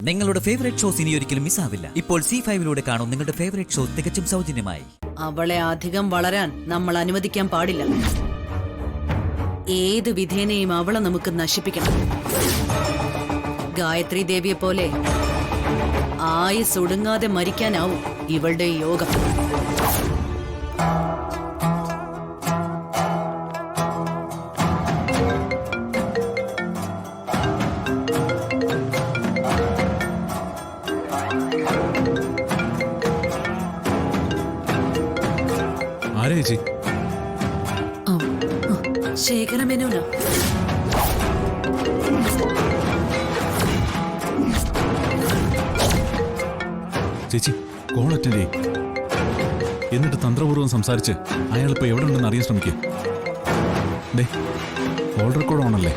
നിങ്ങളുടെ favourite shows ഇനി ഒരിക്കലും മിസ്സാവില്ല. ഇപ്പോൾ C5-ലൂടെ കാണും നിങ്ങളുടെ ഫേവറേറ്റ് ഷോ തികച്ചും സൗജന്യമായി. അവളെ അധികം വളരാൻ നമ്മൾ അനുവദിക്കാൻ പാടില്ല. ഏത് വിധേനയും അവളെ നമുക്ക് നശിപ്പിക്കണം. ഗായത്രി ദേവിയെ പോലെ ആയുസ് ഒടുങ്ങാതെ മരിക്കാനാവും ഇവളുടെ യോഗം. ചേച്ചി ശേഖരമേനോനോ? ചേച്ചി കോൾ അറ്റൻഡ് ചെയ്യ്. എന്നിട്ട് തന്ത്രപൂർവ്വം സംസാരിച്ച് അയാളിപ്പോ എവിടെ ഉണ്ടെന്ന് അറിയാൻ ശ്രമിക്കുക. കോൾ റെക്കോർഡ് ഓണല്ലേ?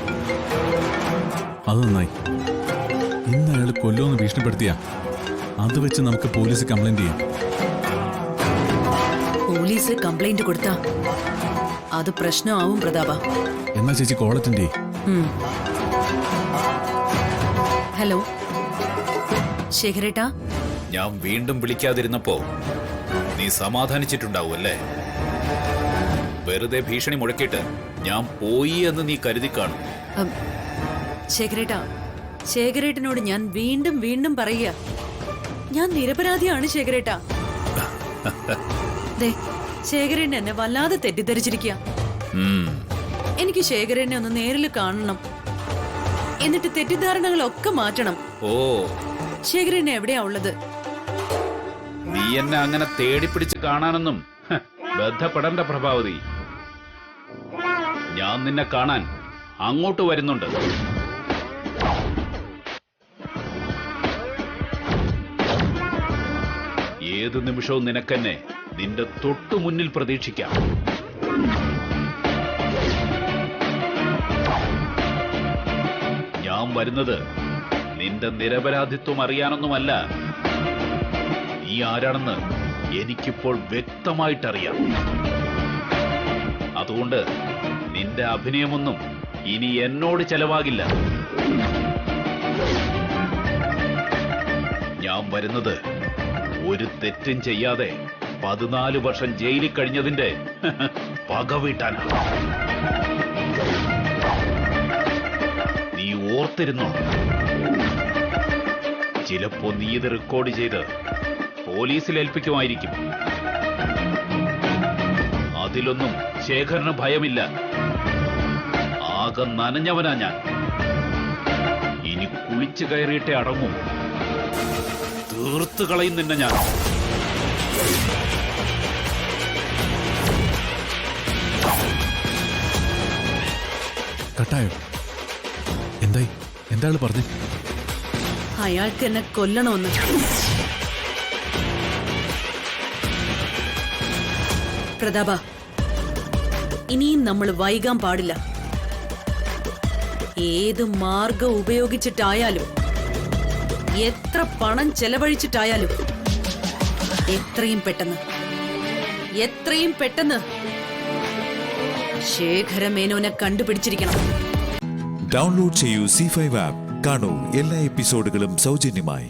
അത് നന്നായി. ഇന്ന് അയാൾ കൊല്ലുമെന്ന് ഭീഷണിപ്പെടുത്തിയാ അത് വെച്ച് നമുക്ക് പോലീസ് കംപ്ലൈന്റ് ചെയ്യാം. പോലീസ് കംപ്ലൈന്റ് കൊടുത്താ അത് പ്രശ്നമാവും പ്രതാപ. എന്നാ ചേച്ചി കോൾ അറ്റൻഡ് ചെയ്യ്. ഹലോ ശേഖരേട്ടാ, ഞാൻ വീണ്ടും വിളിക്കാതിരുന്നപ്പോ നീ സമാധാനിച്ചിട്ടുണ്ടാവും അല്ലേ? വെറുതെ ഭീഷണി മുഴക്കിയിട്ട് ഞാൻ പോയി എന്ന് നീ കരുതി കാണും. ശേഖരേട്ടാ, ശേഖരേട്ടനോട് ഞാൻ വീണ്ടും വീണ്ടും പറയുക, ഞാൻ നിരപരാധിയാണ് ശേഖരേട്ടാ. ശേഖരേട്ടൻ എന്നെ വല്ലാതെ തെറ്റിദ്ധരിച്ചിരിക്കുക. എനിക്ക് ശേഖരേട്ടനെ ഒന്ന് നേരിൽ കാണണം, എന്നിട്ട് തെറ്റിദ്ധാരണകളൊക്കെ മാറ്റണം. ഓ, ശേഖരേട്ടൻ എവിടെയാ ഉള്ളത്? നീ എന്നെ അങ്ങനെ തേടിപ്പിടിച്ച് കാണാനൊന്നും ബന്ധപ്പെടേണ്ട പ്രഭാവതി. ഞാൻ നിന്നെ കാണാൻ അങ്ങോട്ട് വരുന്നുണ്ട്. ഏതു നിമിഷവും നിനക്കെന്നെ നിന്റെ തൊട്ടു മുന്നിൽ പ്രതീക്ഷിക്കാം. ഞാൻ വരുന്നത് നിന്റെ നിരപരാധിത്വം അറിയാനൊന്നുമല്ല. നീ ആരാണെന്ന് എനിക്കിപ്പോൾ വ്യക്തമായിട്ടറിയാം. അതുകൊണ്ട് നിന്റെ അഭിനയമൊന്നും ഇനി എന്നോട് ചെലവാകില്ല. ഞാൻ വരുന്നത് ഒരു തെറ്റും ചെയ്യാതെ 14 വർഷം ജയിലിൽ കഴിഞ്ഞതിന്റെ പക വീട്ടാനാണ്. നീ ഓർത്തിരുന്നോ? ചിലപ്പോ നീ ഇത് റെക്കോർഡ് ചെയ്ത് പോലീസിൽ ഏൽപ്പിക്കുമായിരിക്കും. അതിലൊന്നും ശേഖരന് ഭയമില്ല. ആകെ നനഞ്ഞവനാ ഞാൻ. ഇനി കുളിച്ചു കയറിയിട്ടേ അടങ്ങും. തീർത്തു കളയും നിന്നെ ഞാൻ. കട്ടായോ? എന്തായി? എന്താണ് പറഞ്ഞു? അയാൾക്ക് എന്നെ കൊല്ലണമെന്ന്. പ്രതാപ, ഇനിയും നമ്മൾ വൈകാൻ പാടില്ല. ഏത് മാർഗം ഉപയോഗിച്ചിട്ടായാലും, എത്ര പണം ചെലവഴിച്ചിട്ടായാലും എത്രയും പെട്ടെന്ന് ശേഖരമേനോനെ കണ്ടുപിടിച്ചിരിക്കണം. ഡൗൺലോഡ് ചെയ്യൂ C5 ആപ്പ്. കാണൂ എല്ലാ എപ്പിസോഡുകളും സൗജന്യമായി.